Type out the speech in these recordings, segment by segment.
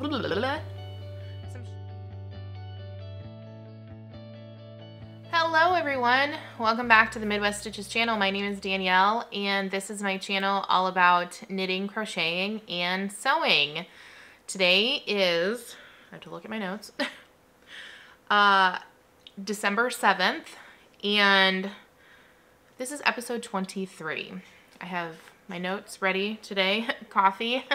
Hello everyone, welcome back to the Midwest Stitches channel. My name is Danielle and this is my channel all about knitting, crocheting, and sewing. Today is, I have to look at my notes, December 7th, and this is episode 23. I have my notes ready today, coffee.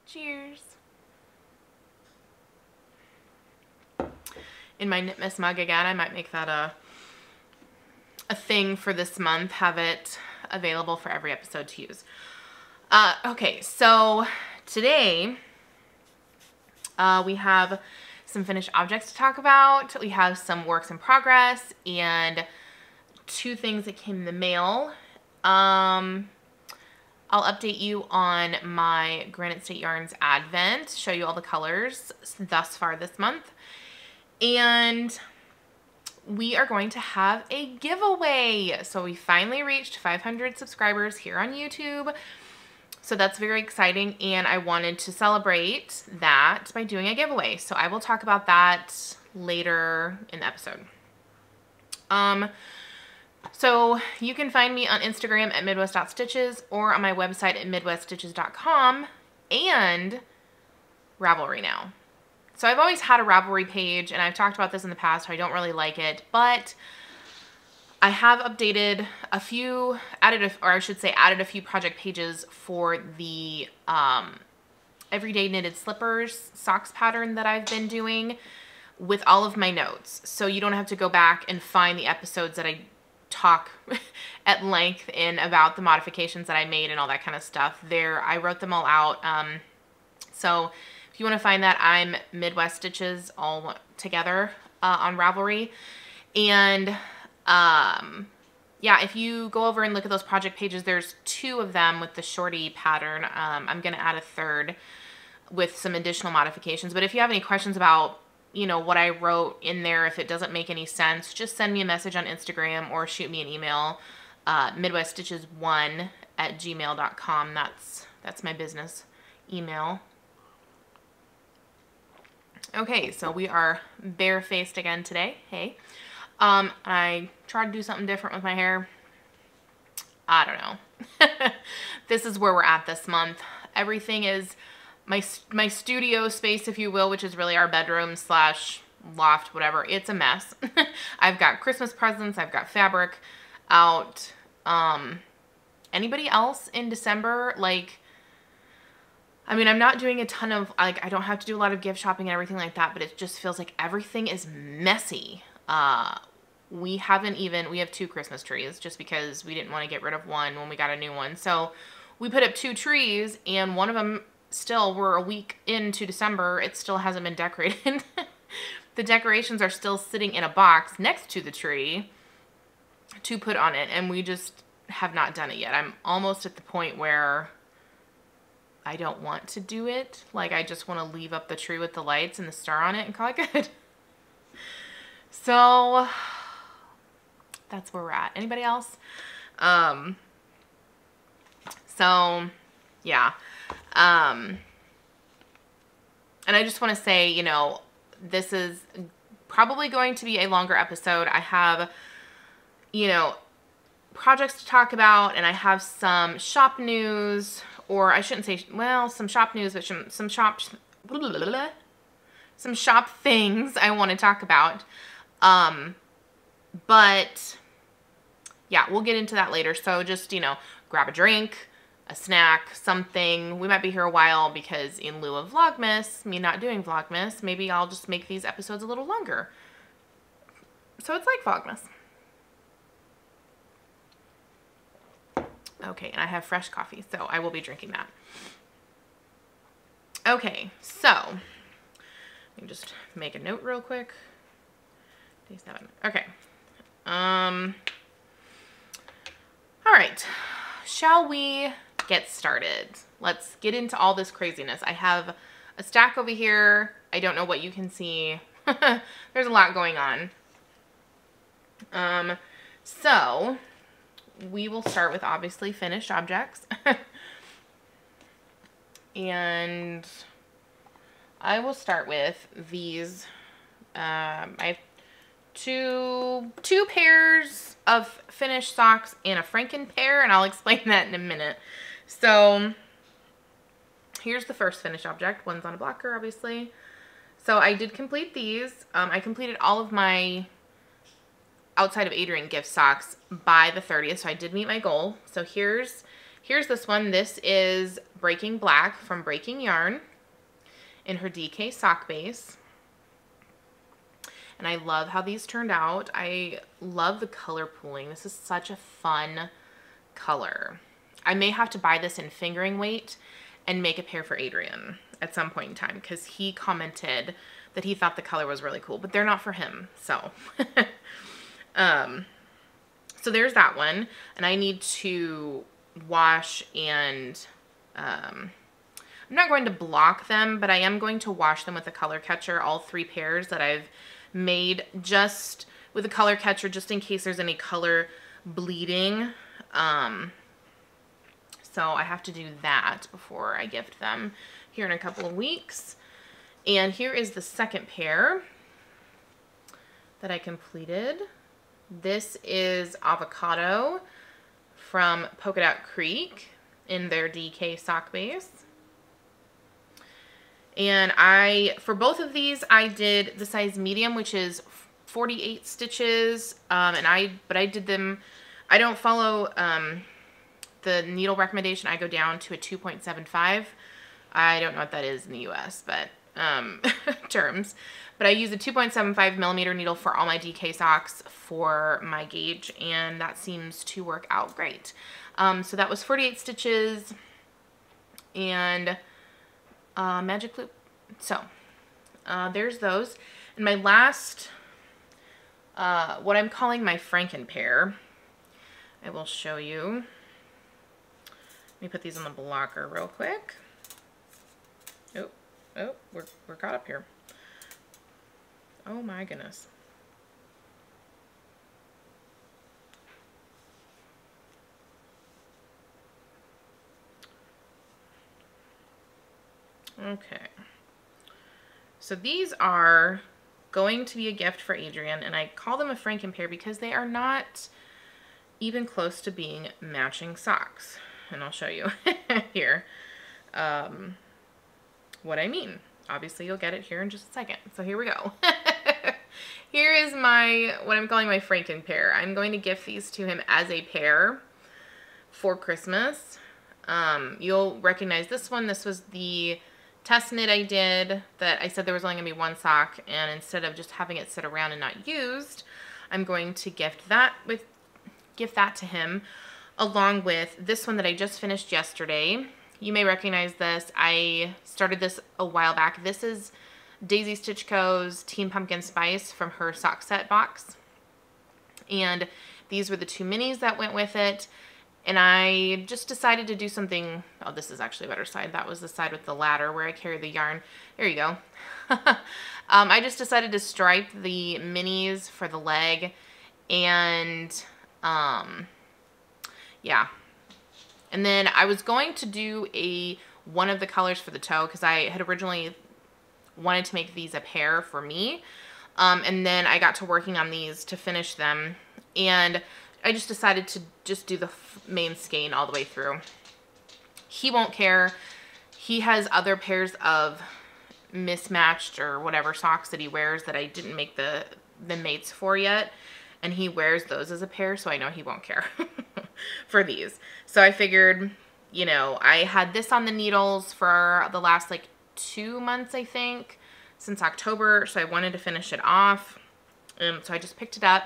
Cheers. In my Knit Miss mug again. I might make that a thing for this month, have it available for every episode to use. Okay, so today we have some finished objects to talk about. We have some works in progress and two things that came in the mail. I'll update you on my Granite State Yarns Advent, show you all the colors thus far this month. And we are going to have a giveaway. So we finally reached 500 subscribers here on YouTube. So that's very exciting, and I wanted to celebrate that by doing a giveaway. So I will talk about that later in the episode. So you can find me on Instagram at midwest.stitches or on my website at midweststitches.com and Ravelry now. So I've always had a Ravelry page, and I've talked about this in the past, how I don't really like it, but I have updated a few, added a few project pages for the everyday knitted slippers socks pattern that I've been doing with all of my notes. So you don't have to go back and find the episodes that I talk at length in about the modifications that I made and all that kind of stuff. There, I wrote them all out. So if you want to find that, I'm Midwest Stitches all together on Ravelry. And yeah, if you go over and look at those project pages, there's two of them with the shorty pattern. I'm going to add a third with some additional modifications. But if you have any questions about, you know, what I wrote in there, if it doesn't make any sense, just send me a message on Instagram or shoot me an email, midweststitches1@gmail.com. That's my business email. Okay, so we are barefaced again today. Hey. I tried to do something different with my hair. I don't know. This is where we're at this month. Everything is my studio space, if you will, which is really our bedroom slash loft, whatever. It's a mess. I've got Christmas presents. I've got fabric out. Anybody else in December, like, I mean, I'm not doing a ton of, like, I don't have to do a lot of gift shopping and everything like that, but it just feels like everything is messy. We have two Christmas trees just because we didn't want to get rid of one when we got a new one. So we put up two trees, and one of them still, we're a week into December, it still hasn't been decorated. The decorations are still sitting in a box next to the tree to put on it, and we just have not done it yet. I'm almost at the point where I don't want to do it. Like, I just want to leave up the tree with the lights and the star on it and call it good. So that's where we're at. Anybody else? So yeah. And I just want to say, you know, this is probably going to be a longer episode. I have, you know, projects to talk about, and I have some shop news, or I shouldn't say, well, some shop news, but some shop things I want to talk about. But yeah, we'll get into that later. So just, you know, grab a drink, a snack, something. We might be here a while because in lieu of Vlogmas, me not doing Vlogmas, maybe I'll just make these episodes a little longer. So it's like Vlogmas. Okay, and I have fresh coffee, so I will be drinking that. Okay, so let me just make a note real quick. Day 7. Okay. All right. Shall we get started? Let's get into all this craziness. I have a stack over here. I don't know what you can see. There's a lot going on. So we will start with obviously finished objects. And I will start with these. I have two pairs of finished socks and a Franken pair, and I'll explain that in a minute. So here's the first finished object. One's on a blocker, obviously. So I did complete these. I completed all of my outside of Adrian gift socks by the 30th, so I did meet my goal. So here's this one. This is Breaking Black from Breaking Yarn in her DK sock base. And I love how these turned out. I love the color pooling. This is such a fun color. I may have to buy this in fingering weight and make a pair for Adrian at some point in time, because he commented that he thought the color was really cool, but they're not for him. So, so there's that one. And I need to wash and, I'm not going to block them, but I am going to wash them with a color catcher, all 3 pairs that I've made just with a color catcher, just in case there's any color bleeding. So I have to do that before I gift them here in a couple of weeks. And here is the second pair that I completed. This is Avocado from Polka Dot Creek in their DK sock base. And for both of these, I did the size medium, which is 48 stitches. But I did them, I don't follow the needle recommendation. I go down to a 2.75. I don't know what that is in the US, but terms. But I use a 2.75 millimeter needle for all my DK socks for my gauge, and that seems to work out great. So that was 48 stitches and magic loop. So there's those. And my last, what I'm calling my Franken pair, I will show you. Let me put these on the blocker real quick. Oh, we're caught up here. Oh my goodness. Okay. So these are going to be a gift for Adrian, and I call them a Franken pair because they are not even close to being matching socks. And I'll show you here what I mean. Obviously, you'll get it here in just a second. So here we go. Here is what I'm calling my Franken pair. I'm going to gift these to him as a pair for Christmas. You'll recognize this one. This was the test knit I did that I said there was only going to be 1 sock, and instead of just having it sit around and not used, I'm going to gift that to him, along with this one that I just finished yesterday. You may recognize this. I started this a while back. This is Daisy Stitch Co.'s Team Pumpkin Spice from her sock set box. And these were the 2 minis that went with it. And I just decided to do something. Oh, this is actually a better side. That was the side with the ladder where I carry the yarn. There you go. I just decided to stripe the minis for the leg. And yeah. And then I was going to do one of the colors for the toe, because I had originally wanted to make these a pair for me. And then I got to working on these to finish them. And I just decided to just do the main skein all the way through. He won't care. He has other pairs of mismatched or whatever socks that he wears that I didn't make the mates for yet. And he wears those as a pair, so I know he won't care for these. So I figured, you know, I had this on the needles for the last like 2 months, I think, since October. So I wanted to finish it off. So I just picked it up.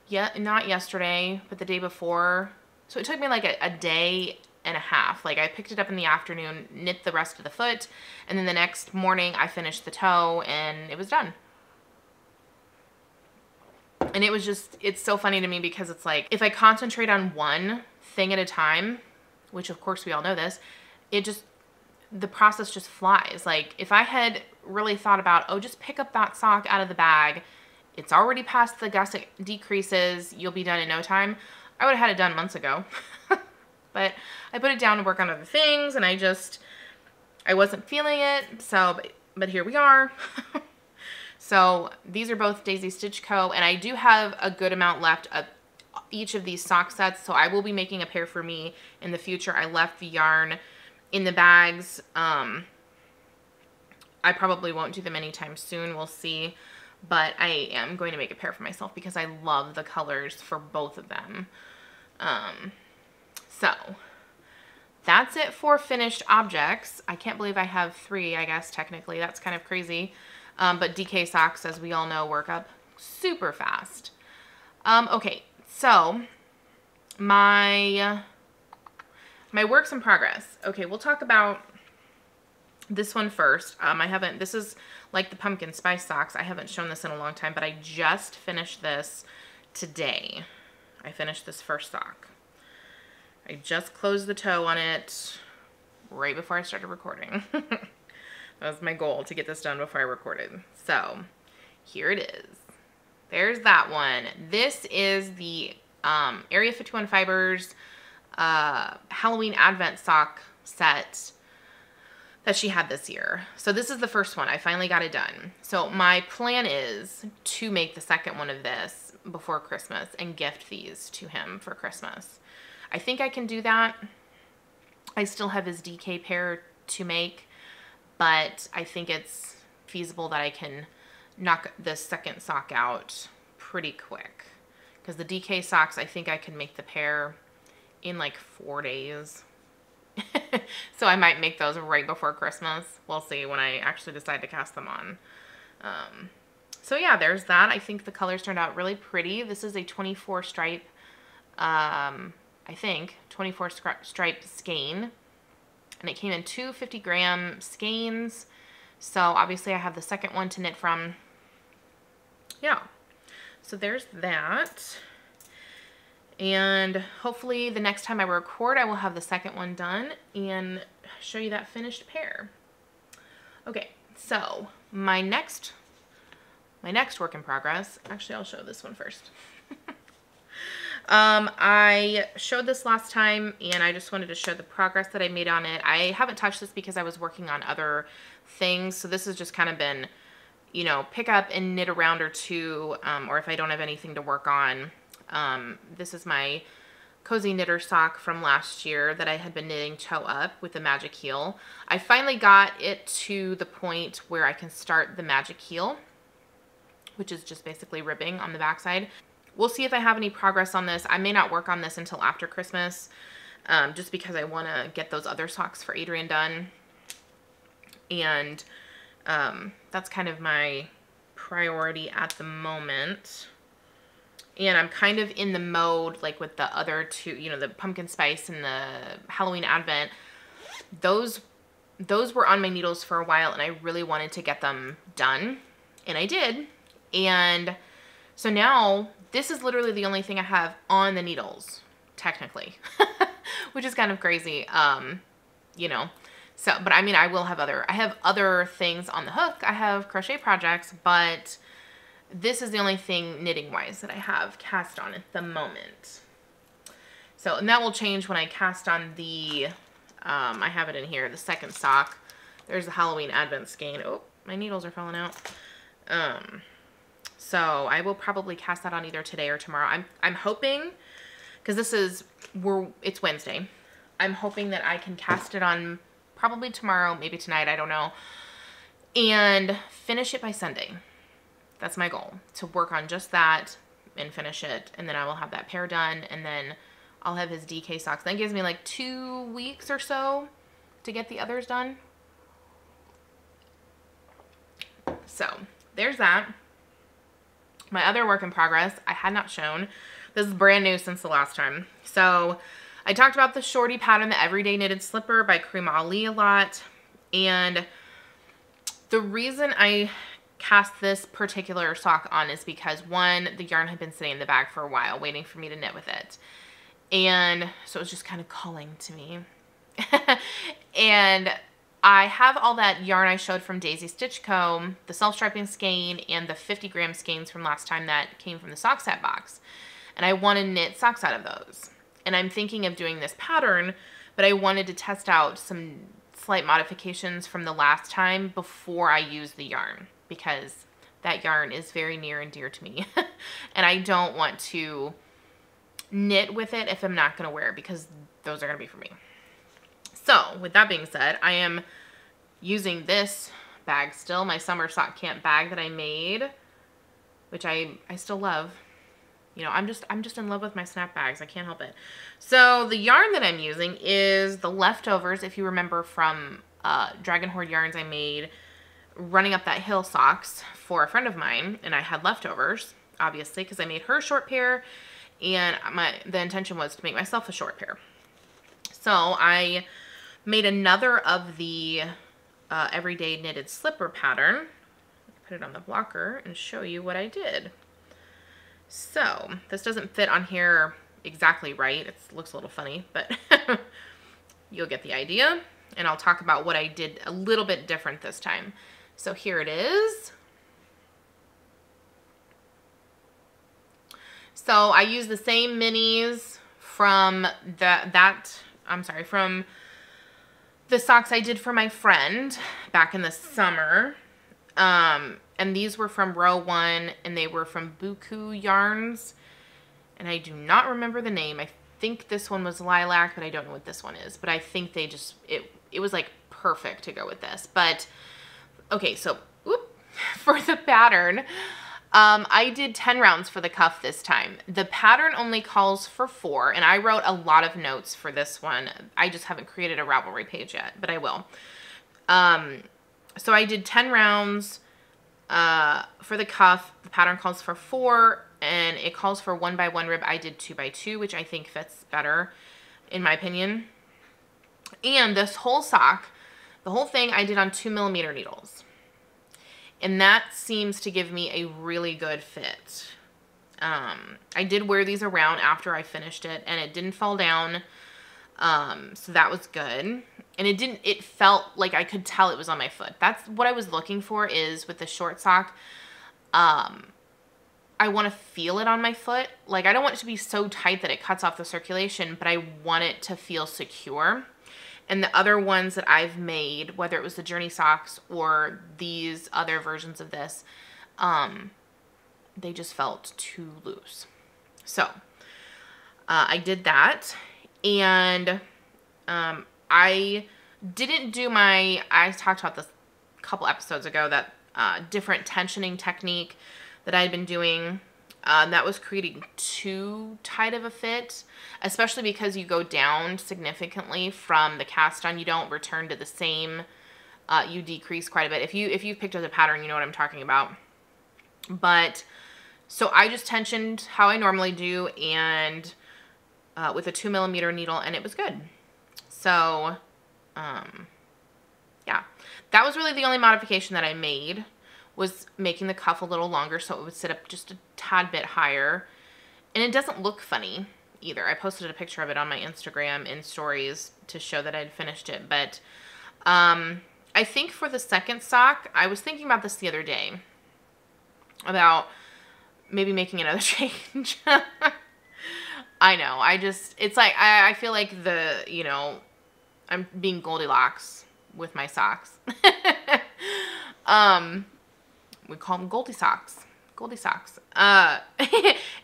Yeah, not yesterday, but the day before. So it took me like a day and a half. Like I picked it up in the afternoon, knit the rest of the foot, and then the next morning I finished the toe and it was done. And it was just, it's so funny to me because it's like, if I concentrate on one thing at a time, which of course we all know this, the process just flies. Like if I had really thought about, oh, just pick up that sock out of the bag, it's already past the gusset decreases, you'll be done in no time, I would have had it done months ago. but I put it down to work on other things, and I wasn't feeling it, so, but here we are. So these are both Daisy Stitch Co., and I do have a good amount left of each of these sock sets, so I will be making a pair for me in the future. I left the yarn in the bags. I probably won't do them anytime soon. We'll see. But I am going to make a pair for myself because I love the colors for both of them. So that's it for finished objects. I can't believe I have 3, I guess, technically. That's kind of crazy. But DK socks, as we all know, work up super fast. Okay, so my works in progress. Okay, we'll talk about this one first. This is like the pumpkin spice socks. I haven't shown this in a long time, but I just finished this today. I finished this first sock. I just closed the toe on it right before I started recording. That was my goal, to get this done before I recorded. So here it is. There's that one. This is the Area 51 Fibers Halloween Advent sock set that she had this year. So this is the first one. I finally got it done. So my plan is to make the second one of this before Christmas and gift these to him for Christmas. I think I can do that. I still have his DK pair to make, but I think it's feasible that I can knock the second sock out pretty quick. Because the DK socks, I think I can make the pair in like 4 days. So I might make those right before Christmas. We'll see when I actually decide to cast them on. So yeah, there's that. I think the colors turned out really pretty. This is a 24 stripe, I think, 24 stripe skein. And it came in 2 50-gram skeins. So obviously I have the second one to knit from. Yeah. So there's that. And hopefully the next time I record, I will have the second one done and show you that finished pair. Okay, so my next work in progress, actually I'll show this one first. I showed this last time and I just wanted to show the progress that I made on it. I haven't touched this because I was working on other things. So this has just kind of been, you know, pick up and knit a round or two, or if I don't have anything to work on. This is my cozy knitter sock from last year that I had been knitting toe up with the magic heel. I finally got it to the point where I can start the magic heel, which is just basically ribbing on the backside. We'll see if I have any progress on this. I may not work on this until after Christmas, just because I want to get those other socks for Adrian done. And that's kind of my priority at the moment. And I'm kind of in the mode, like with the other two, you know, the pumpkin spice and the Halloween Advent. Those were on my needles for a while, and I really wanted to get them done. And I did. And so now this is literally the only thing I have on the needles, technically, which is kind of crazy, you know. So, but I mean, I have other things on the hook. I have crochet projects, but this is the only thing knitting-wise that I have cast on at the moment. So, and that will change when I cast on the, I have it in here, the second sock. There's the Halloween Advent skein. Oh, my needles are falling out. So I will probably cast that on either today or tomorrow. I'm hoping, because it's Wednesday. I'm hoping that I can cast it on probably tomorrow, maybe tonight, I don't know, and finish it by Sunday. That's my goal, to work on just that and finish it, and then I will have that pair done, and then I'll have his DK socks. That gives me like 2 weeks or so to get the others done. So there's that. My other work in progress, I had not shown. This is brand new since the last time. So I talked about the shorty pattern, the Everyday Knitted Slipper by Karima Ali a lot. And the reason I cast this particular sock on is because, one, the yarn had been sitting in the bag for a while waiting for me to knit with it. And so it was just kind of calling to me. And I have all that yarn I showed from Daisy Stitch Co., the self-striping skein, and the 50-gram skeins from last time that came from the sock set box. And I want to knit socks out of those. And I'm thinking of doing this pattern, but I wanted to test out some slight modifications from the last time before I use the yarn, because that yarn is very near and dear to me. And I don't want to knit with it if I'm not going to wear it, because those are going to be for me. So with that being said, I am using this bag still, my summer sock camp bag that I made, which I still love. You know, I'm just in love with my snap bags. I can't help it. So the yarn that I'm using is the leftovers, if you remember, from Dragon Horde yarns I made running up that hill socks for a friend of mine, and I had leftovers, obviously, because I made her a short pair, and the intention was to make myself a short pair. So I made another of the everyday knitted slipper pattern. Put it on the blocker and show you what I did. So this doesn't fit on here exactly right. It looks a little funny, but you'll get the idea. And I'll talk about what I did a little bit different this time. So here it is. So I used the same minis from from the socks I did for my friend back in the summer. And these were from row 1, and they were from Buku Yarns. And I do not remember the name. I think this one was Lilac, but I don't know what this one is. But I think they just, it was like perfect to go with this. But, okay, so, for the pattern, I did 10 rounds for the cuff this time. The pattern only calls for 4, and I wrote a lot of notes for this one. I just haven't created a Ravelry page yet, but I will. So I did 10 rounds for the cuff. The pattern calls for 4, and it calls for 1 by 1 rib. I did 2 by 2, which I think fits better, in my opinion. And this whole sock, the whole thing, I did on 2mm needles. And that seems to give me a really good fit. I did wear these around after I finished it, and it didn't fall down. So that was good. And it felt like I could tell it was on my foot. That's what I was looking for, is with the short sock. I want to feel it on my foot. Like, I don't want it to be so tight that it cuts off the circulation, but I want it to feel secure. And the other ones that I've made, whether it was the Journey socks or these other versions of this, they just felt too loose. So I did that. And I didn't do I talked about this a couple episodes ago, that different tensioning technique that I had been doing. That was creating too tight of a fit, especially because you go down significantly from the cast on. You don't return to the same, you decrease quite a bit. If you've picked up the pattern, you know what I'm talking about. But, so I just tensioned how I normally do, and with a 2mm needle, and it was good. So, yeah, that was really the only modification that I made, was making the cuff a little longer so it would sit up just a tad bit higher. And it doesn't look funny either. I posted a picture of it on my Instagram in stories to show that I'd finished it. But I think for the second sock, I was thinking about this the other day, about maybe making another change. I know. It's like, I feel like I'm being Goldilocks with my socks. We call them Goldie socks. Goldie socks.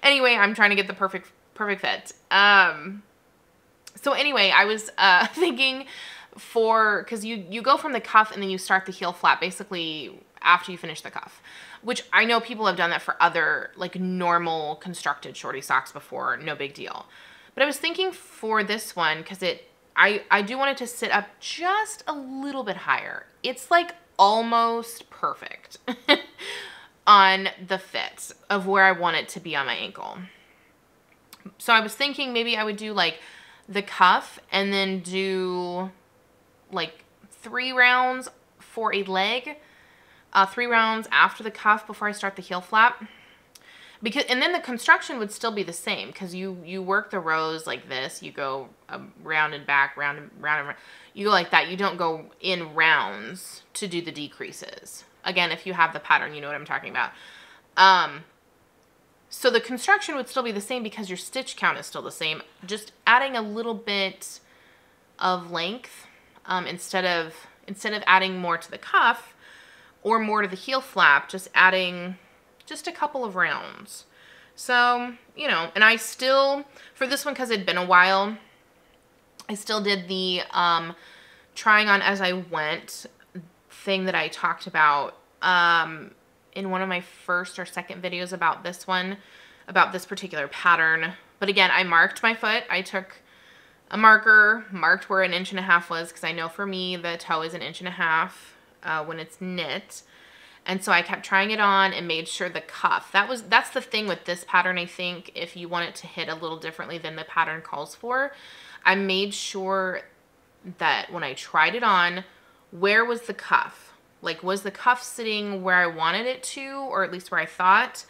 Anyway, I'm trying to get the perfect fit. So anyway, I was thinking because you go from the cuff and then you start the heel flap basically after you finish the cuff, which I know people have done that for other like normal constructed shorty socks before, no big deal. But I was thinking for this one, because I do want it to sit up just a little bit higher. It's like almost perfect on the fit of where I want it to be on my ankle. So I was thinking maybe I would do like the cuff and then do like 3 rounds for a leg, 3 rounds after the cuff before I start the heel flap. And then the construction would still be the same, because you work the rows like this. You go round and back, round and round. You go like that. You don't go in rounds to do the decreases. Again, if you have the pattern, you know what I'm talking about. So the construction would still be the same because your stitch count is still the same, just adding a little bit of length instead of adding more to the cuff or more to the heel flap, just adding just a couple of rounds. So, you know, and I still, for this one, because it'd been a while, I still did the trying on as I went thing that I talked about in one of my first or second videos about this one, about this particular pattern. But again, I marked my foot. I took a marker, marked where 1.5 inches was, because I know for me the toe is 1.5 inches when it's knit. And so I kept trying it on and made sure the cuff, that's the thing with this pattern. I think if you want it to hit a little differently than the pattern calls for, I made sure that when I tried it on, where was the cuff? Like, was the cuff sitting where I wanted it to, or at least where I thought?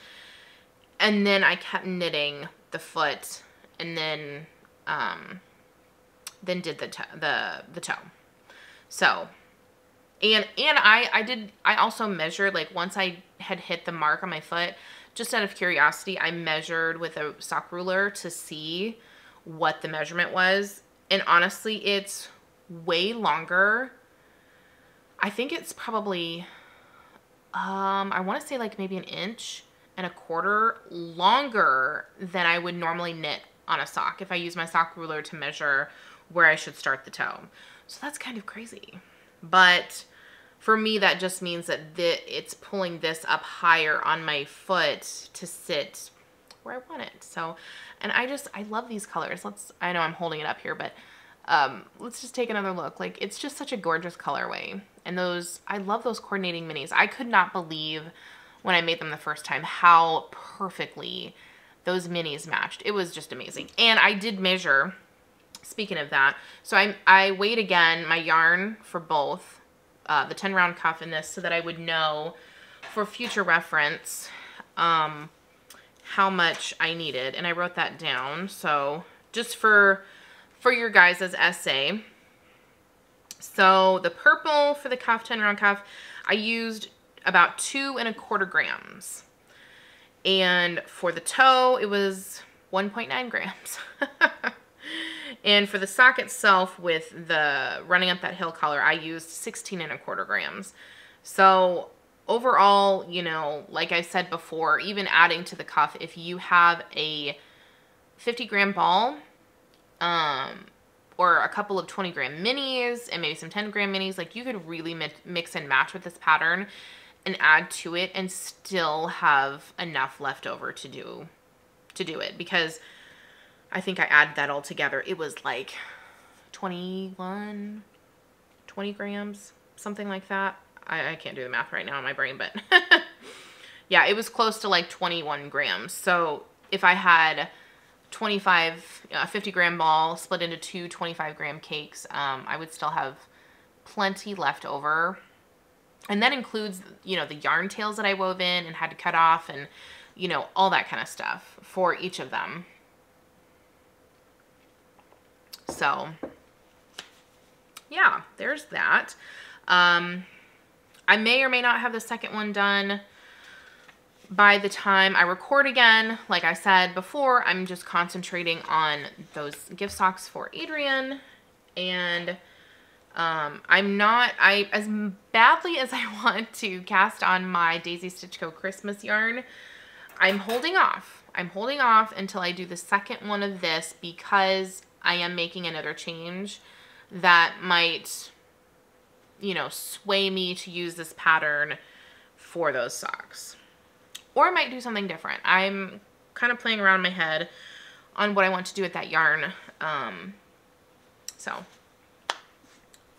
And then I kept knitting the foot, and then did the toe. So, and I also measured, like, once I had hit the mark on my foot, just out of curiosity, I measured with a sock ruler to see what the measurement was. And honestly, it's way longer. I think it's probably, I want to say like maybe 1.25 inches longer than I would normally knit on a sock if I use my sock ruler to measure where I should start the toe. So that's kind of crazy. But for me, that just means that it's pulling this up higher on my foot to sit where I want it. So, and I love these colors. I know I'm holding it up here, but let's just take another look. Like, it's just such a gorgeous colorway. And I love those coordinating minis. I could not believe when I made them the first time how perfectly those minis matched. It was just amazing. And I did measure, speaking of that, so I weighed again my yarn for both the 10 round cuff and this, so that I would know for future reference how much I needed. And I wrote that down. So just for your guys' essay. So the purple for the cuff, 10 round cuff, I used about 2¼ grams. And for the toe, it was 1.9 grams. And for the sock itself, with the running up that heel collar, I used 16¼ grams. So overall, you know, like I said before, even adding to the cuff, if you have a 50-gram ball, or a couple of 20-gram minis and maybe some 10-gram minis, like, you could really mix and match with this pattern and add to it and still have enough left over to do it. Because I think I added that all together. It was like 20 grams, something like that. I can't do the math right now in my brain, but yeah, it was close to like 21 grams. So if I had 50-gram ball split into 2 25-gram cakes, I would still have plenty left over. And that includes, you know, the yarn tails that I wove in and had to cut off, and, you know, all that kind of stuff for each of them. So yeah, there's that. I may or may not have the second one done by the time I record again. Like I said before, I'm just concentrating on those gift socks for Adrian, and as badly as I want to cast on my Daisy Stitch Co. Christmas yarn, I'm holding off. I'm holding off until I do the second one of this, because I am making another change that might, you know, sway me to use this pattern for those socks. Or I might do something different. I'm kind of playing around in my head on what I want to do with that yarn. So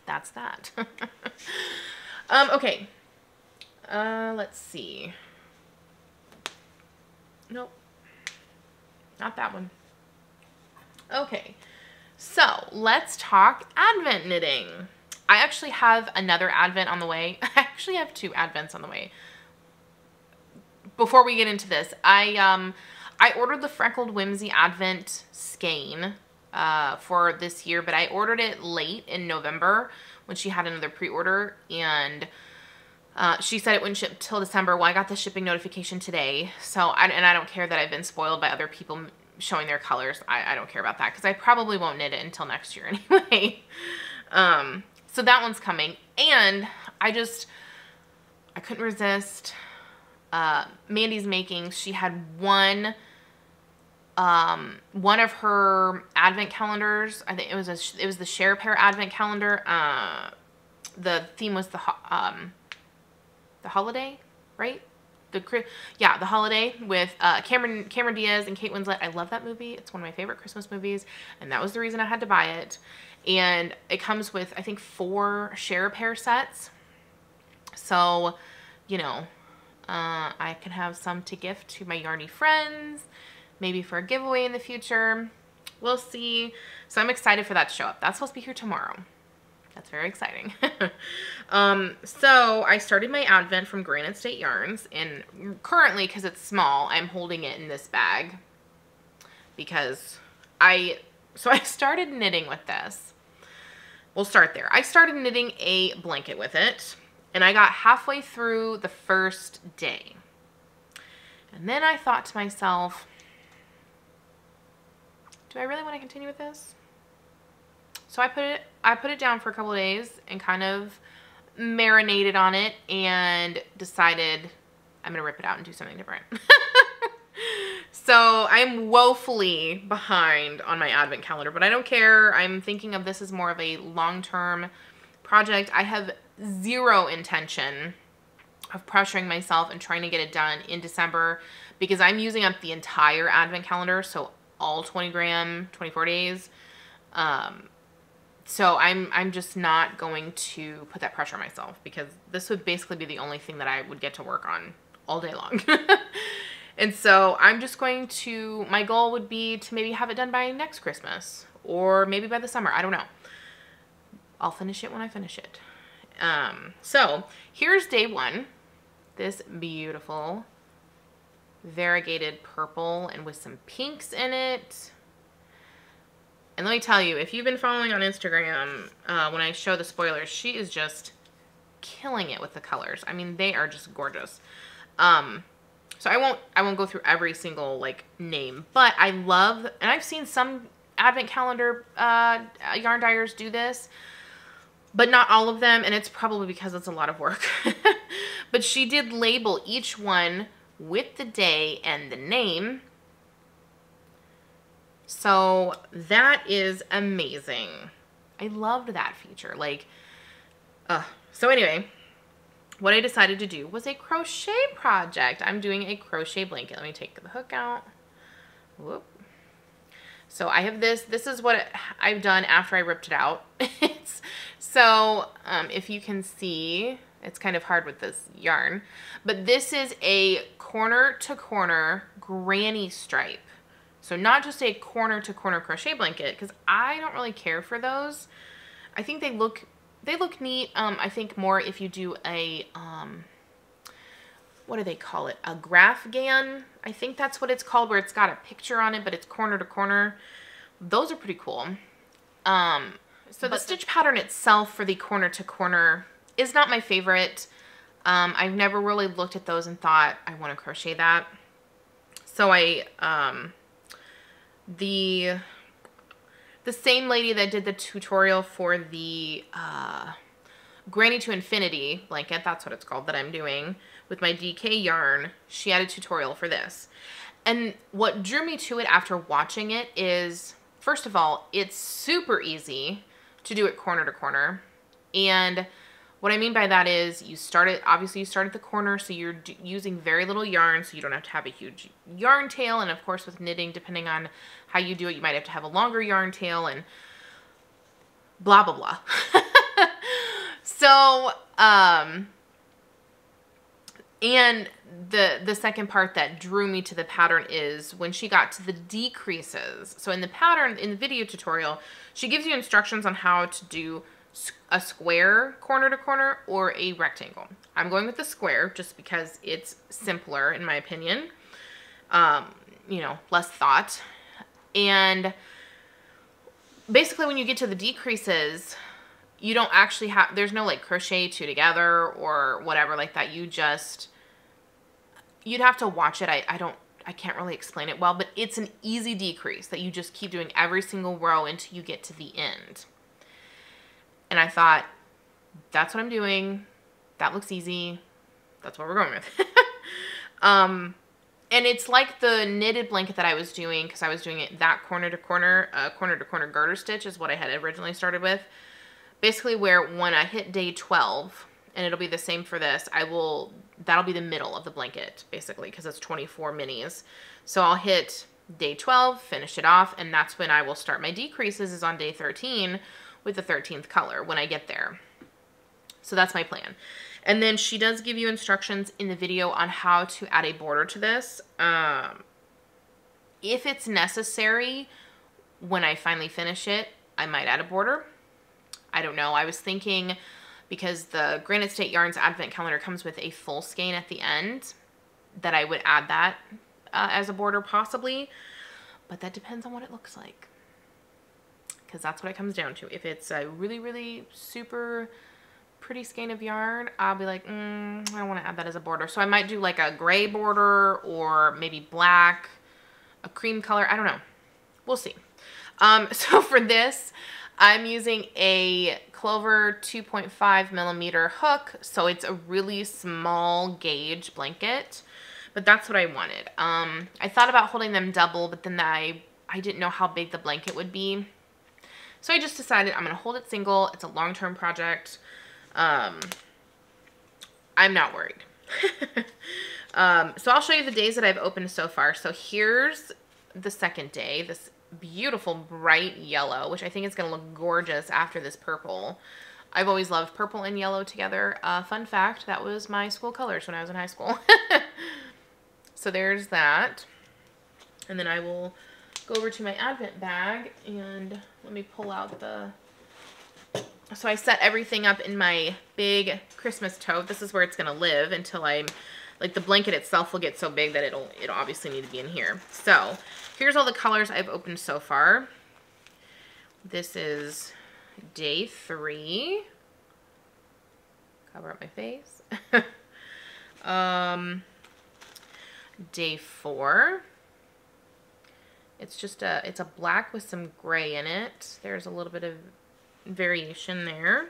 that's that. Okay. Let's see. Nope. Not that one. Okay. So let's talk Advent knitting. I actually have another Advent on the way. I actually have 2 Advents on the way. Before we get into this, I ordered the Freckled Whimsy Advent skein for this year, but I ordered it late in November when she had another pre-order, and She said it wouldn't ship till December. Well, I got the shipping notification today. So, and I don't care that I've been spoiled by other people showing their colors. I don't care about that because I probably won't knit it until next year anyway. So that one's coming. And I couldn't resist Mandy's Makings. She had one of her advent calendars. I think it was the Share Pair advent calendar. The theme was the holiday, right? The holiday with Cameron Diaz and Kate Winslet. I love that movie. It's one of my favorite Christmas movies, and that was the reason I had to buy it. And it comes with, I think, 4 Share Pair sets. So, you know, I can have some to gift to my yarny friends, maybe for a giveaway in the future. We'll see. So I'm excited for that to show up. That's supposed to be here tomorrow. That's very exciting. So I started my Advent from Granite State Yarns, and currently, because it's small, I'm holding it in this bag because I started knitting with this. We'll start there. I started knitting a blanket with it, and I got halfway through the first day. And then I thought to myself, do I really want to continue with this? So I put it down for a couple of days and kind of marinated on it and decided I'm going to rip it out and do something different. So I'm woefully behind on my advent calendar, but I don't care. I'm thinking of this as more of a long-term project. I have zero intention of pressuring myself and trying to get it done in December because I'm using up the entire advent calendar, so all 20 gram, 24 days. So I'm just not going to put that pressure on myself because this would basically be the only thing that I would get to work on all day long. And so I'm just going to, my goal would be to maybe have it done by next Christmas or maybe by the summer. I don't know. I'll finish it when I finish it. So here's day 1. This beautiful variegated purple and with some pinks in it. And let me tell you, if you've been following on Instagram, when I show the spoilers, she is just killing it with the colors. I mean, they are just gorgeous. So I won't go through every single like name, but I love, and I've seen some advent calendar yarn dyers do this, but not all of them, and it's probably because it's a lot of work. But she did label each one with the day and the name. So that is amazing. I loved that feature. Like, so anyway, what I decided to do was a crochet project. I'm doing a crochet blanket. Let me take the hook out. Whoop. So I have this. This is what I've done after I ripped it out. If you can see, it's kind of hard with this yarn, but this is a corner to corner granny stripe. So not just a corner to corner crochet blanket, because I don't really care for those. I think they look neat. I think more if you do a, what do they call it? A graph-gan. I think that's what it's called, where it's got a picture on it, but it's corner to corner. Those are pretty cool. So the stitch pattern itself for the corner to corner is not my favorite. I've never really looked at those and thought I want to crochet that. So the same lady that did the tutorial for the Granny to Infinity blanket, that's what it's called, that I'm doing with my DK yarn, she had a tutorial for this. And what drew me to it after watching it is, first of all, it's super easy to do it corner to corner. And what I mean by that is obviously you start at the corner, so you're using very little yarn, so you don't have to have a huge yarn tail. And of course with knitting, depending on how you do it, you might have to have a longer yarn tail and blah, blah, blah. So, and the second part that drew me to the pattern is when she got to the decreases. So in the pattern, in the video tutorial, she gives you instructions on how to do a square corner to corner or a rectangle. I'm going with the square just because it's simpler in my opinion. You know, less thought. And basically when you get to the decreases, you don't actually have, there's no like crochet two together or whatever like that. You just, you'd have to watch it. I can't really explain it well, but it's an easy decrease that you just keep doing every single row until you get to the end. And I thought, that's what I'm doing. That looks easy. That's what we're going with. And it's like the knitted blanket that I was doing, because I was doing it that corner to corner garter stitch is what I had originally started with. Basically where when I hit day 12, and it'll be the same for this, that'll be the middle of the blanket, basically, because it's 24 minis. So I'll hit day 12, finish it off, and that's when I will start my decreases, is on day 13 with the 13th color when I get there. So that's my plan. And then she does give you instructions in the video on how to add a border to this. If it's necessary, when I finally finish it, I might add a border. I don't know. I was thinking, because the Granite State Yarns Advent Calendar comes with a full skein at the end, that I would add that as a border possibly. But that depends on what it looks like, because that's what it comes down to. If it's a really, really super pretty skein of yarn, I'll be like, I don't want to add that as a border. So I might do like a gray border, or maybe black, a cream color. I don't know. We'll see. So for this, I'm using a Clover 2.5 millimeter hook. So it's a really small gauge blanket, but that's what I wanted. I thought about holding them double, but then I didn't know how big the blanket would be. So I just decided I'm going to hold it single. It's a long-term project. I'm not worried. So I'll show you the days that I've opened so far. So here's the second day, this beautiful bright yellow, which I think is going to look gorgeous after this purple. I've always loved purple and yellow together. Fun fact, that was my school colors when I was in high school. So there's that. And then I will go over to my Advent bag, and let me pull out the... So I set everything up in my big Christmas tote. This is where it's going to live until like the blanket itself will get so big that it'll obviously need to be in here. So here's all the colors I've opened so far. This is day 3. Cover up my face. Day 4. It's just it's a black with some gray in it. There's a little bit of variation there.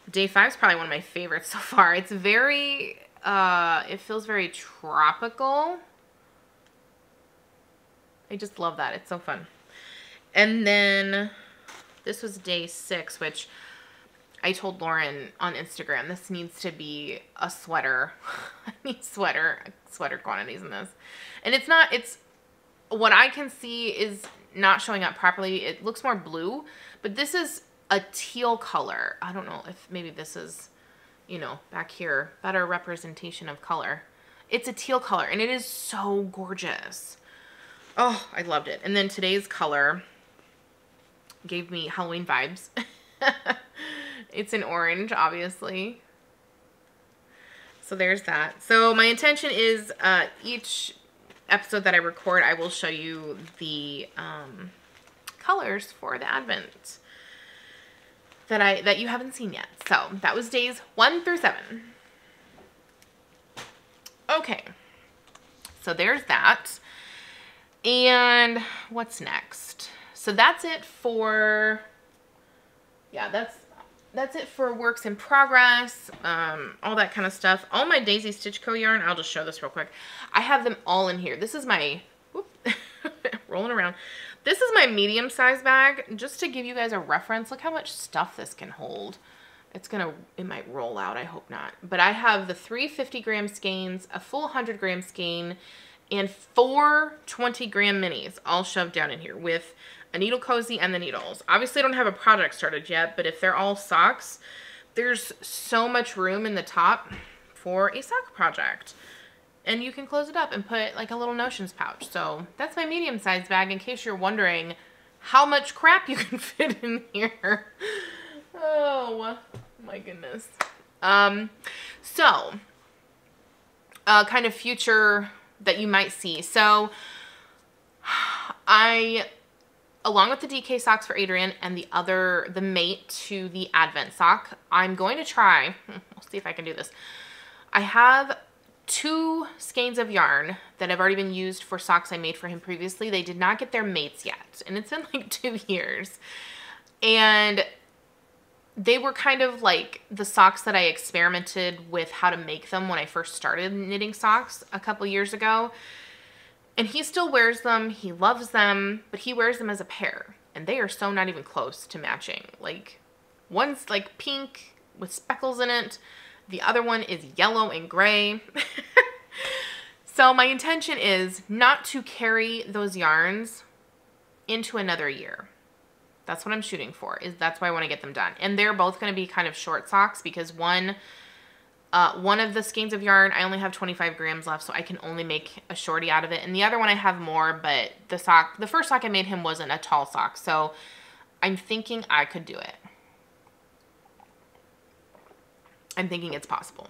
Day 5 is probably one of my favorites so far. It's very, it feels very tropical. I just love that. It's so fun. And then this was day 6, which I told Lauren on Instagram, this needs to be a sweater. I need sweater quantities in this. And it's not, what I can see is not showing up properly. It looks more blue, but this is a teal color. I don't know if maybe this is, you know, back here, better representation of color. It's a teal color, and it is so gorgeous. Oh, I loved it. And then today's color gave me Halloween vibes. It's an orange, obviously. So there's that. So my intention is each episode that I record, I will show you the colors for the Advent that you haven't seen yet. So that was days 1 through 7. Okay, so there's that. And what's next? So that's it for, yeah, that's it for works in progress, all that kind of stuff. All my Daisy Stitch Co. yarn, I'll just show this real quick. I have them all in here. This is my, whoop, rolling around. This is my medium size bag, just to give you guys a reference. Look how much stuff this can hold. It might roll out, I hope not. But I have the 3 50-gram skeins, a full 100-gram skein, and 4 20-gram minis all shoved down in here with a needle cozy and the needles. Obviously I don't have a project started yet, but if they're all socks, there's so much room in the top for a sock project. And you can close it up and put like a little notions pouch. So that's my medium-sized bag, in case you're wondering how much crap you can fit in here. Oh my goodness. So kind of future that you might see. So I along with the DK socks for Adrian and the mate to the Advent sock, I'm going to try, we'll see if I can do this. I have 2 skeins of yarn that have already been used for socks I made for him previously. They did not get their mates yet, and it's been like 2 years. And they were kind of like the socks that I experimented with how to make them when I first started knitting socks a couple years ago. And he still wears them, he loves them, but he wears them as a pair. And they are so not even close to matching. Like, one's like pink with speckles in it. The other one is yellow and gray. So my intention is not to carry those yarns into another year. That's what I'm shooting for. That's why I want to get them done. And they're both going to be kind of short socks because one of the skeins of yarn, I only have 25 grams left, so I can only make a shorty out of it. And the other one I have more, but the first sock I made him wasn't a tall sock. So I'm thinking I could do it. I'm thinking it's possible.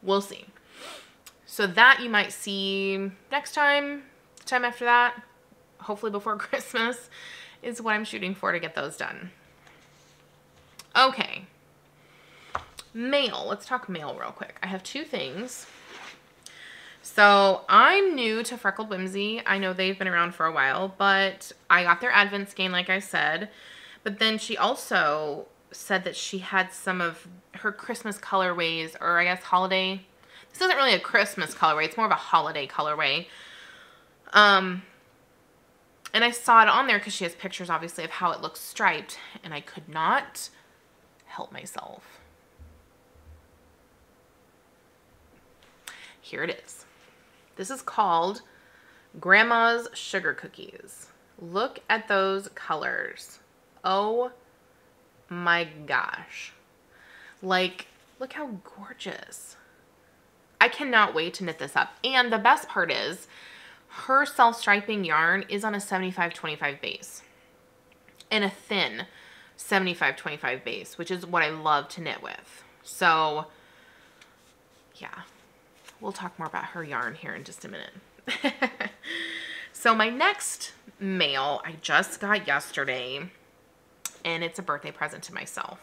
We'll see. So that you might see next time, the time after that, hopefully before Christmas, is what I'm shooting for to get those done. Okay. Mail. Let's talk mail real quick. I have 2 things. So I'm new to Freckled Whimsy. I know they've been around for a while, but I got their Advent skein, like I said. But then she also said that she had some of her Christmas colorways, or I guess holiday. This isn't really a Christmas colorway. It's more of a holiday colorway. And I saw it on there because she has pictures, obviously, of how it looks striped. And I could not help myself. Here it is. This is called Grandma's Sugar Cookies. Look at those colors. Oh my gosh. Like, look how gorgeous. I cannot wait to knit this up. And the best part is, her self-striping yarn is on a 75-25 base. And a thin 75-25 base, which is what I love to knit with. So, yeah. We'll talk more about her yarn here in just a minute. So my next mail I just got yesterday, and it's a birthday present to myself.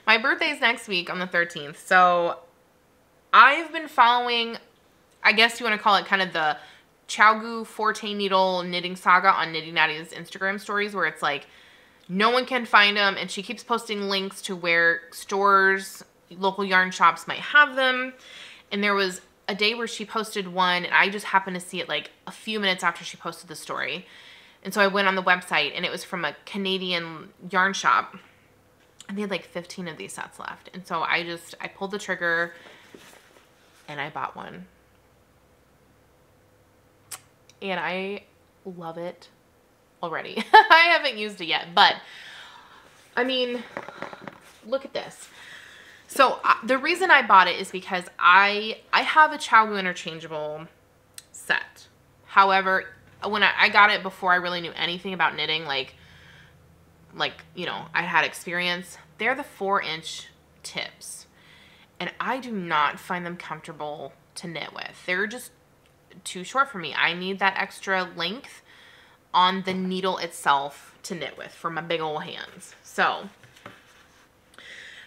My birthday's next week on the 13th. So I've been following, I guess you want to call it kind of the ChiaoGoo Forte Needle knitting saga on Knitting Natty's Instagram stories, where it's like no one can find them, and she keeps posting links to where stores, local yarn shops might have them. And there was a day where she posted one, and I just happened to see it like a few minutes after she posted the story. And so I went on the website, and it was from a Canadian yarn shop, and they had like 15 of these sets left. And so I pulled the trigger and I bought one. And I love it already. I haven't used it yet, but I mean, look at this. So the reason I bought it is because I have a ChiaoGoo interchangeable set. However, when I got it before I really knew anything about knitting, like, you know, I had experience, they're the 4-inch tips. And I do not find them comfortable to knit with. They're just too short for me. I need that extra length on the needle itself to knit with for my big old hands. So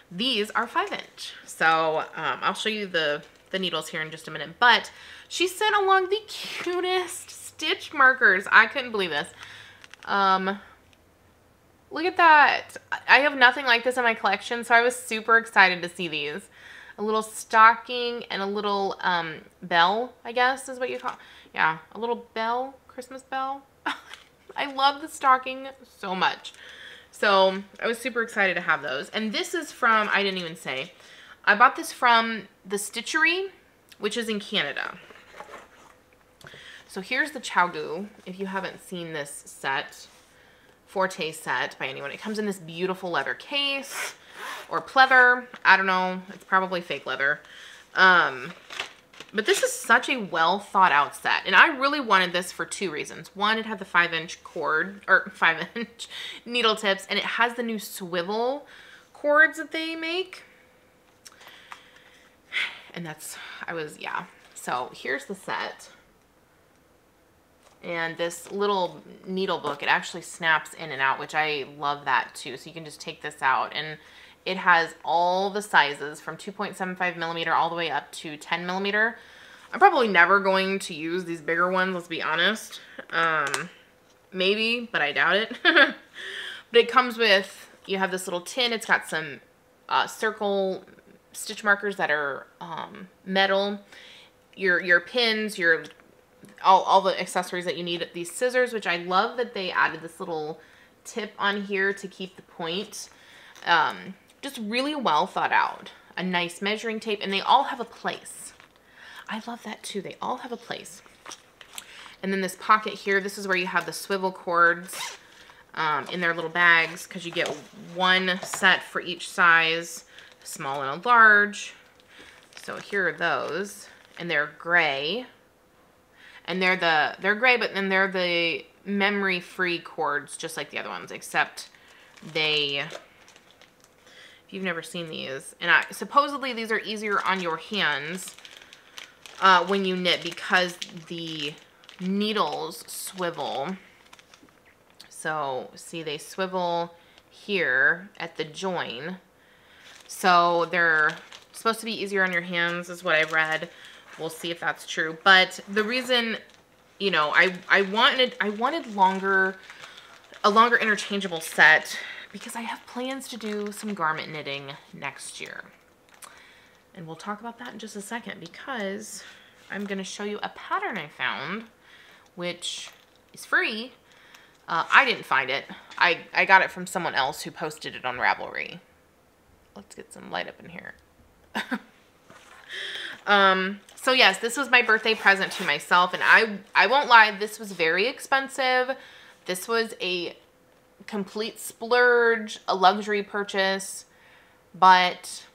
these are 5-inch. So I'll show you the needles here in just a minute. But she sent along the cutest stitch markers. I couldn't believe this. Look at that. I have nothing like this in my collection, so I was super excited to see these. A little stocking and a little bell, I guess is what you call it. Yeah, a little bell, Christmas bell. I love the stocking so much. So I was super excited to have those. And this is from, I didn't even say, I bought this from the Stitchery, which is in Canada. So here's the ChiaoGoo, if you haven't seen this set, Forte set by anyone. It comes in this beautiful leather case, or pleather, I don't know, it's probably fake leather. But this is such a well thought out set. And I really wanted this for 2 reasons. One, it had the 5-inch cord, or 5-inch needle tips, and it has the new swivel cords that they make. And that's, yeah. So here's the set. And this little needle book, it actually snaps in and out, which I love that too. So you can just take this out, and it has all the sizes from 2.75 millimeter all the way up to 10 millimeter. I'm probably never going to use these bigger ones, let's be honest. Maybe, but I doubt it. But it comes with, you have this little tin. It's got some circle stitch markers that are metal. Your pins, all the accessories that you need. These scissors, which I love that they added this little tip on here to keep the point. Just really well thought out. A nice measuring tape, and they all have a place. I love that too. They all have a place. And then this pocket here, this is where you have the swivel cords in their little bags, because you get one set for each size, a small and a large. So here are those, and they're gray. And they're gray, but then they're the memory-free cords, just like the other ones, except if you've never seen these, and supposedly these are easier on your hands when you knit, because the needles swivel. So see, they swivel here at the join. So they're supposed to be easier on your hands, is what I've read. We'll see if that's true. But the reason, you know, I wanted a longer interchangeable set, because I have plans to do some garment knitting next year. And we'll talk about that in just a second, because I'm going to show you a pattern I found, which is free. I didn't find it. I got it from someone else who posted it on Ravelry. Let's get some light up in here. So yes, this was my birthday present to myself, and I won't lie, this was very expensive. This was a complete splurge, a luxury purchase, but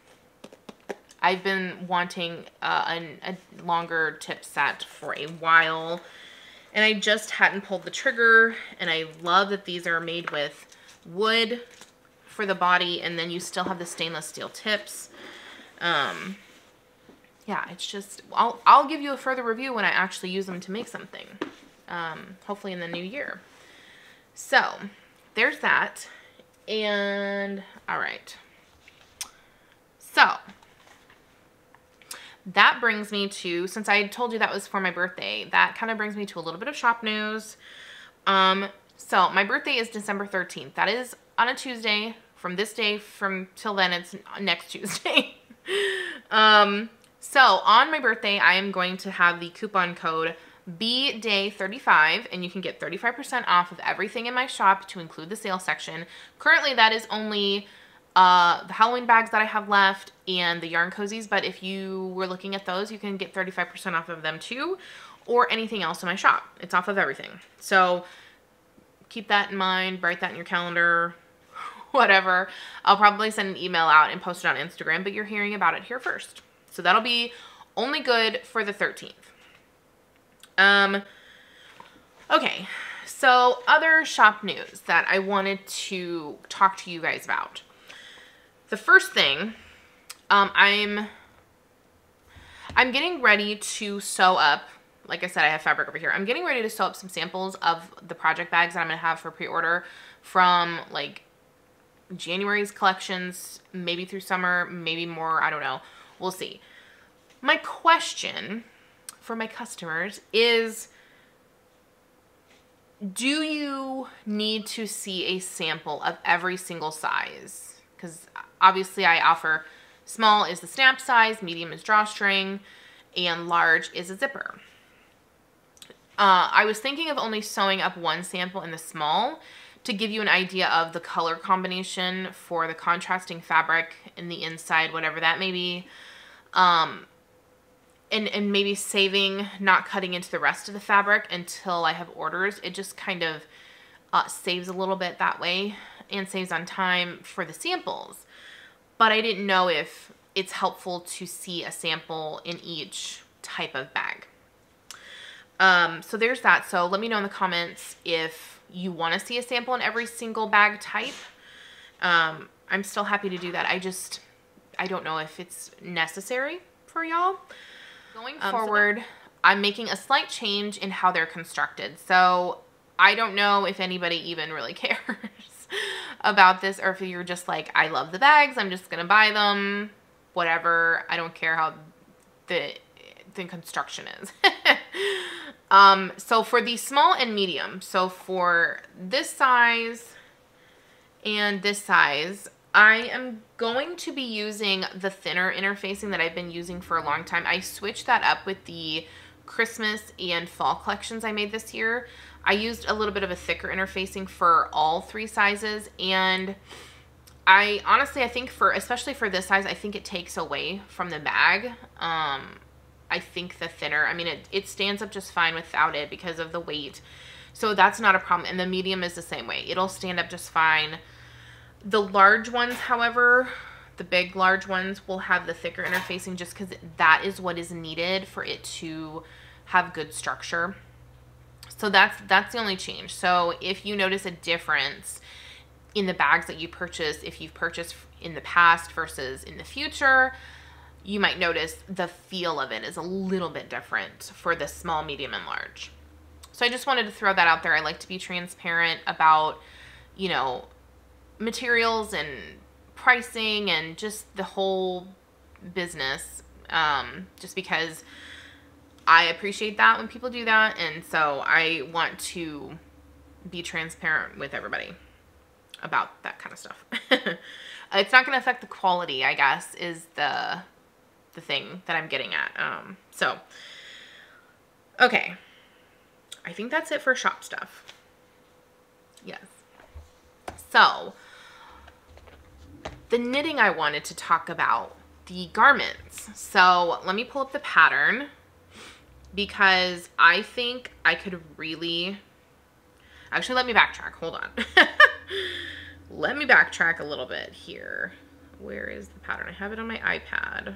I've been wanting a longer tip set for a while, and I just hadn't pulled the trigger. And I love that these are made with wood for the body, and then you still have the stainless steel tips. Yeah, it's just, I'll give you a further review when I actually use them to make something, hopefully in the new year. So there's that. And all right, so that brings me to, since I told you that was for my birthday, that kind of brings me to a little bit of shop news. So my birthday is December 13th. That is on a Tuesday. From this day, till then, it's next Tuesday. So on my birthday, I am going to have the coupon code BDAY35, and you can get 35% off of everything in my shop, to include the sale section. Currently, that is only the Halloween bags that I have left and the yarn cozies, but if you were looking at those, you can get 35% off of them too, or anything else in my shop. It's off of everything. So keep that in mind, write that in your calendar, whatever. I'll probably send an email out and post it on Instagram, but you're hearing about it here first. So that'll be only good for the 13th. Okay, so other shop news that I wanted to talk to you guys about. The first thing, I'm getting ready to sew up, like I said, I have fabric over here. I'm getting ready to sew up some samples of the project bags that I'm going to have for pre-order from like January's collections, maybe through summer, maybe more, I don't know. We'll see. My question for my customers is, do you need to see a sample of every single size? Because obviously I offer small is the snap size, medium is drawstring, and large is a zipper. I was thinking of only sewing up one sample in the small to give you an idea of the color combination for the contrasting fabric in the inside, whatever that may be. And maybe saving, not cutting into the rest of the fabric until I have orders. It just kind of saves a little bit that way and saves on time for the samples. But I didn't know if it's helpful to see a sample in each type of bag. So there's that. So let me know in the comments if you want to see a sample in every single bag type. I'm still happy to do that. I don't know if it's necessary for y'all. Going forward, I'm making a slight change in how they're constructed. So I don't know if anybody even really cares about this, or if you're just like, I love the bags, I'm just gonna buy them, whatever. I don't care how the construction is. So for the small and medium, so for this size and this size, I am going to be using the thinner interfacing that I've been using for a long time. I switched that up with the Christmas and fall collections I made this year. I used a little bit of a thicker interfacing for all 3 sizes, and I honestly, I think especially for this size, I think it takes away from the bag. I think the thinner, I mean, it stands up just fine without it because of the weight. So that's not a problem. And the medium is the same way. It'll stand up just fine. The large ones, however, the big large ones will have the thicker interfacing just because that is what is needed for it to have good structure. So that's the only change. So if you notice a difference in the bags that you purchase, if you've purchased in the past versus in the future, you might notice the feel of it is a little bit different for the small, medium, and large. So I just wanted to throw that out there. I like to be transparent about, you know, materials and pricing and just the whole business, just because I appreciate that when people do that, and so I want to be transparent with everybody about that kind of stuff. It's not going to affect the quality, I guess, is the thing that I'm getting at. So, okay. I think that's it for shop stuff. Yes. So, the knitting I wanted to talk about, the garments. So, let me pull up the pattern because I think I could really... Actually, let me backtrack. Hold on. Let me backtrack a little bit here. Where is the pattern? I have it on my iPad.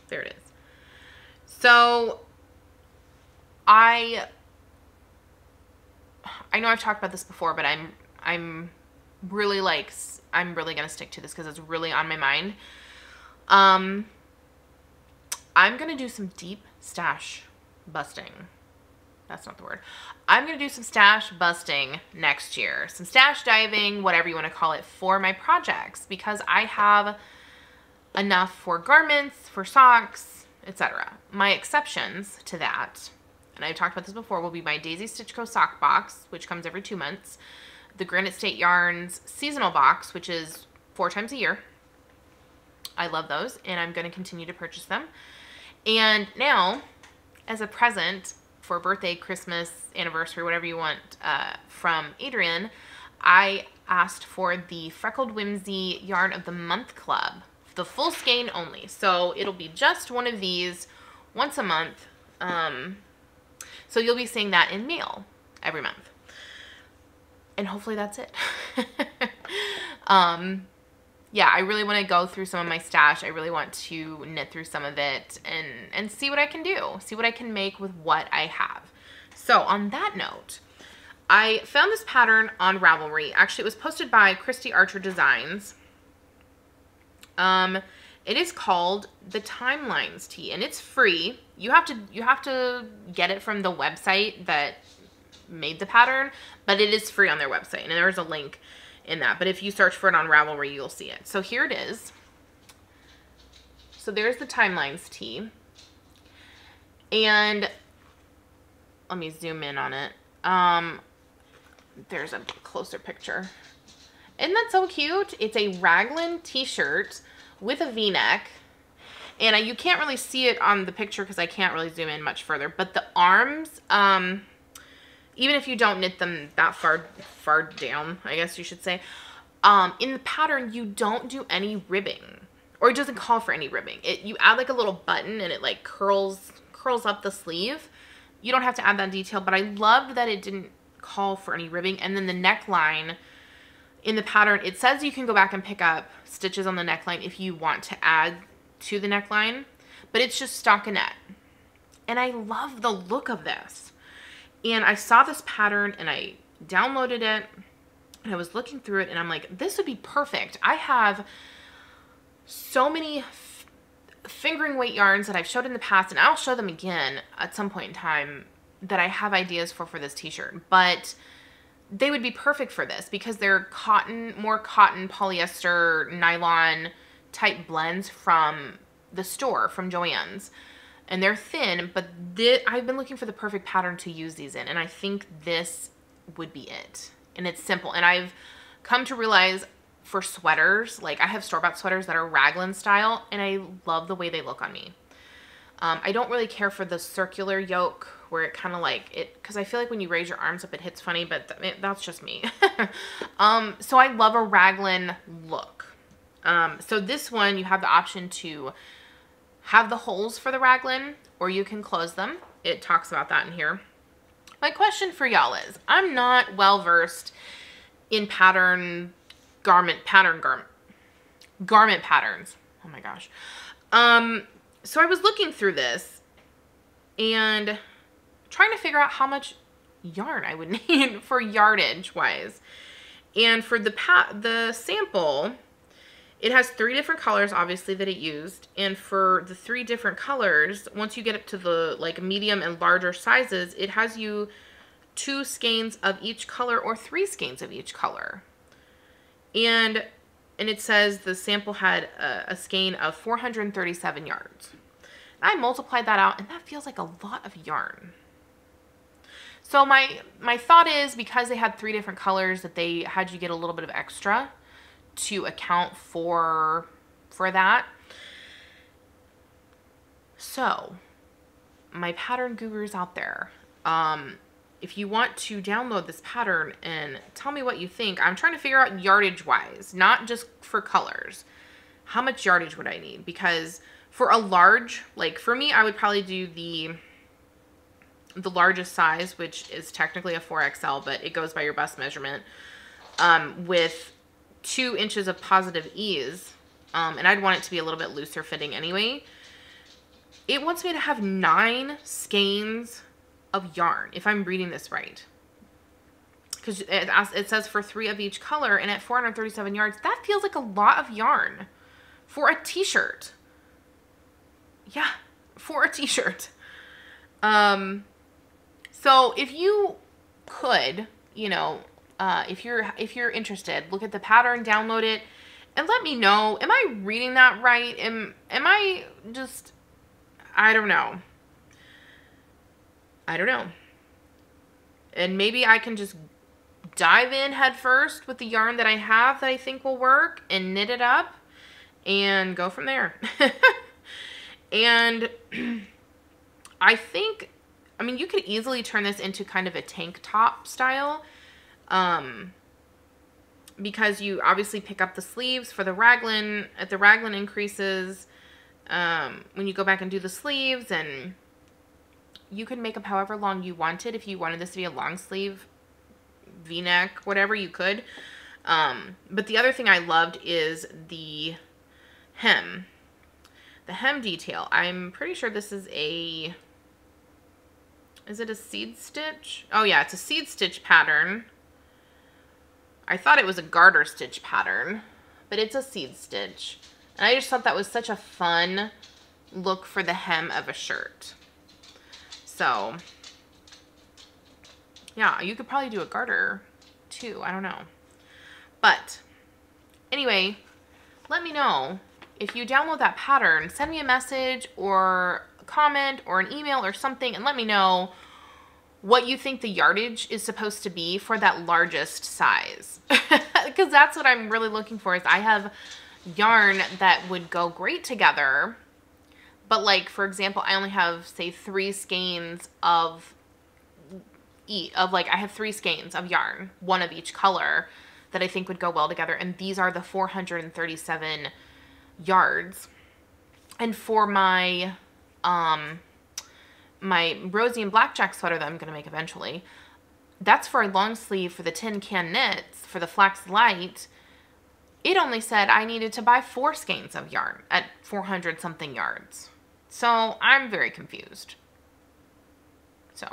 There it is. So I know I've talked about this before, but I'm really gonna stick to this because it's really on my mind. I'm gonna do some deep stash busting. That's not the word. I'm going to do some stash busting next year. Some stash diving, whatever you want to call it, for my projects, because I have enough for garments, for socks, etc. My exceptions to that, and I've talked about this before, will be my Daisy Stitch Co. sock box, which comes every 2 months, the Granite State Yarns seasonal box, which is 4 times a year. I love those, and I'm going to continue to purchase them. And now, as a present for birthday, Christmas, anniversary, whatever you want, from Adrian, I asked for the Freckled Whimsy Yarn of the Month Club, the full skein only. So it'll be just one of these once a month. So you'll be seeing that in mail every month. And hopefully that's it. Yeah, I really want to go through some of my stash. I really want to knit through some of it and see what I can do. See what I can make with what I have. So on that note, I found this pattern on Ravelry. Actually, it was posted by Christy Archer Designs. It is called the Timelines Tee, and it's free. You have to get it from the website that made the pattern, but it is free on their website, and there's a link in that. But if you search for it on Ravelry, you'll see it. So here it is. So there's the Timelines Tee, and let me zoom in on it. There's a closer picture. Isn't that so cute? It's a raglan t-shirt with a v-neck, and you can't really see it on the picture because I can't really zoom in much further, but the arms, even if you don't knit them that far down, I guess you should say, in the pattern, you don't do any ribbing, or it doesn't call for any ribbing. You add like a little button and it like curls up the sleeve. You don't have to add that detail, but I loved that it didn't call for any ribbing. And then the neckline in the pattern, it says you can go back and pick up stitches on the neckline if you want to add to the neckline, but it's just stockinette. And I love the look of this. And I saw this pattern and I downloaded it and I was looking through it and I'm like, this would be perfect. I have so many fingering weight yarns that I've showed in the past, and I'll show them again at some point in time, that I have ideas for this t-shirt, but they would be perfect for this because they're cotton, more cotton, polyester, nylon type blends from the store, from Joann's. And they're thin, but I've been looking for the perfect pattern to use these in, and I think this would be it. And it's simple. And I've come to realize for sweaters, like I have store-bought sweaters that are raglan style, and I love the way they look on me. I don't really care for the circular yoke where it kind of like it, because I feel like when you raise your arms up, it hits funny, but that's just me. So I love a raglan look. So this one, you have the option to have the holes for the raglan, or you can close them. It talks about that in here. My question for y'all is, I'm not well versed in garment patterns. Oh my gosh. So I was looking through this and trying to figure out how much yarn I would need for yardage wise. And for the sample, it has 3 different colors, obviously, that it used. And for the 3 different colors, once you get up to the like medium and larger sizes, it has you 2 skeins of each color or 3 skeins of each color. And it says the sample had a skein of 437 yards. And I multiplied that out, and that feels like a lot of yarn. So my thought is, because they had 3 different colors, that they had you get a little bit of extra to account for that. So my pattern gurus out there, if you want to download this pattern and tell me what you think, I'm trying to figure out yardage wise, not just for colors. How much yardage would I need? Because for a large, like for me, I would probably do the largest size, which is technically a 4XL, but it goes by your bust measurement, with 2 inches of positive ease, and I'd want it to be a little bit looser fitting anyway. It wants me to have 9 skeins of yarn, if I'm reading this right, because it says for 3 of each color, and at 437 yards, that feels like a lot of yarn for a t-shirt. Yeah, for a t-shirt. So if you could, you know, if you're interested, look at the pattern, download it, and let me know. Am I reading that right? Am I just, I don't know. I don't know. And maybe I can just dive in head first with the yarn that I have that I think will work and knit it up and go from there. And I think, I mean, you could easily turn this into kind of a tank top style. Because you obviously pick up the sleeves for the raglan at the raglan increases, when you go back and do the sleeves, and you can make up however long you wanted. If you wanted this to be a long sleeve, V-neck, whatever, you could. But the other thing I loved is the hem. The hem detail. I'm pretty sure this is is it a seed stitch? Oh yeah, it's a seed stitch pattern. I thought it was a garter stitch pattern, but it's a seed stitch. And I just thought that was such a fun look for the hem of a shirt. So, yeah, you could probably do a garter too. I don't know. But anyway, let me know if you download that pattern. Send me a message or a comment or an email or something, and let me know what you think the yardage is supposed to be for that largest size. Because that's what I'm really looking for. Is I have yarn that would go great together, but like, for example, I only have, say, 3 skeins of like, I have 3 skeins of yarn, 1 of each color, that I think would go well together, and these are the 437 yards. And for my my Rosie and Blackjack sweater that I'm going to make eventually, that's for a long sleeve for the Tin Can Knits, for the Flax Light. It only said I needed to buy 4 skeins of yarn at 400 something yards. So I'm very confused. So,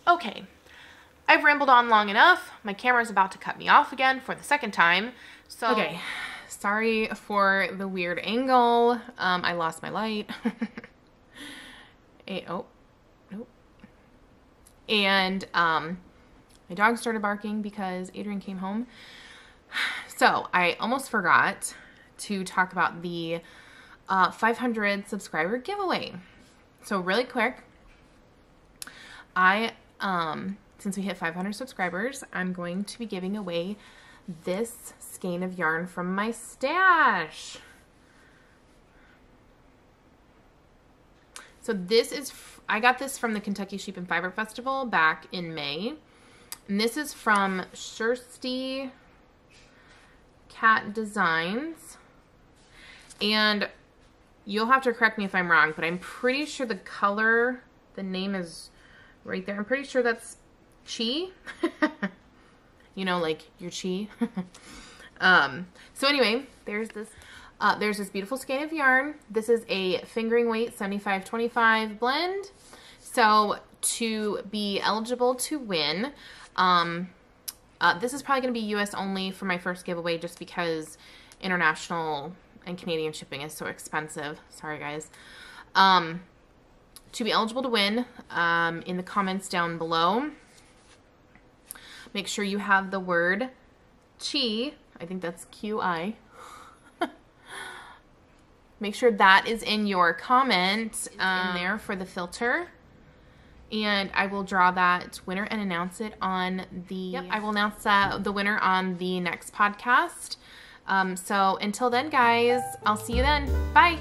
okay. I've rambled on long enough. My camera's about to cut me off again for the 2nd time. So, okay. sorry for the weird angle. I lost my light. Oh, nope. And my dog started barking because Adrian came home. So I almost forgot to talk about the 500 subscriber giveaway. So really quick, since we hit 500 subscribers, I'm going to be giving away this skein of yarn from my stash. So this is, I got this from the Kentucky Sheep and Fiber Festival back in May. And this is from Shirsty Cat Designs. And you'll have to correct me if I'm wrong, but I'm pretty sure the color, the name is right there. I'm pretty sure that's Chi. You know, like your Chi. So anyway, there's this beautiful skein of yarn. This is a fingering weight 75-25 blend. So to be eligible to win, this is probably going to be US only for my first giveaway just because international and Canadian shipping is so expensive. Sorry, guys. To be eligible to win, in the comments down below, make sure you have the word Chi. I think that's QI. Make sure that is in your comment in there for the filter. And I will draw that winner and announce it on the... Yep, I will announce the winner on the next podcast. So until then, guys, I'll see you then. Bye.